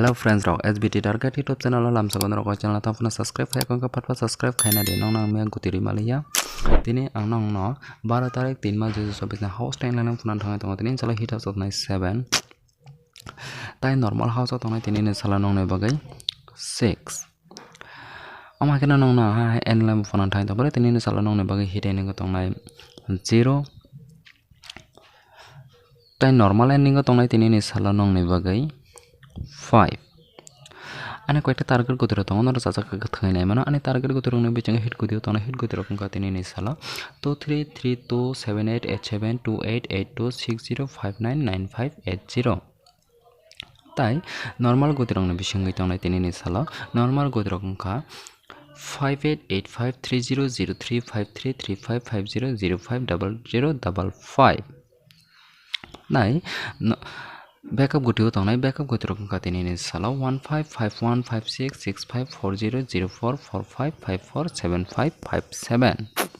Hello friends rok SBT target YouTube channel lam sabon rok channel ta phone subscribe khai kon ka patwa subscribe khaina de nong nang me gutiri malia tini ang nong no 12 tarik 3 mass 2024 na house time lang phone thang tong tini chala hit house of 7 tai normal house of tong tini ne sala nong ne bagai 6 ama kena nong na ha en lam phone thang tong tini ne sala nong ne bagai hit ne tong 0 tai normal ending tong tini ne sala nong ne bagai 5 ane koyekta target gotiro tongo noro chacha ka thai nai mano ane target gotiro ne bichang hit godio tona hit gotiro kun ka tini ni sala 23327887288260599580 tai normal gotiro ne bisangai tongnai tini ni sala normal gotiro kun ka 58853003533550050055 nai backup gotio tongnai backup gotiro kun ka tini ni sala 15515665400445547557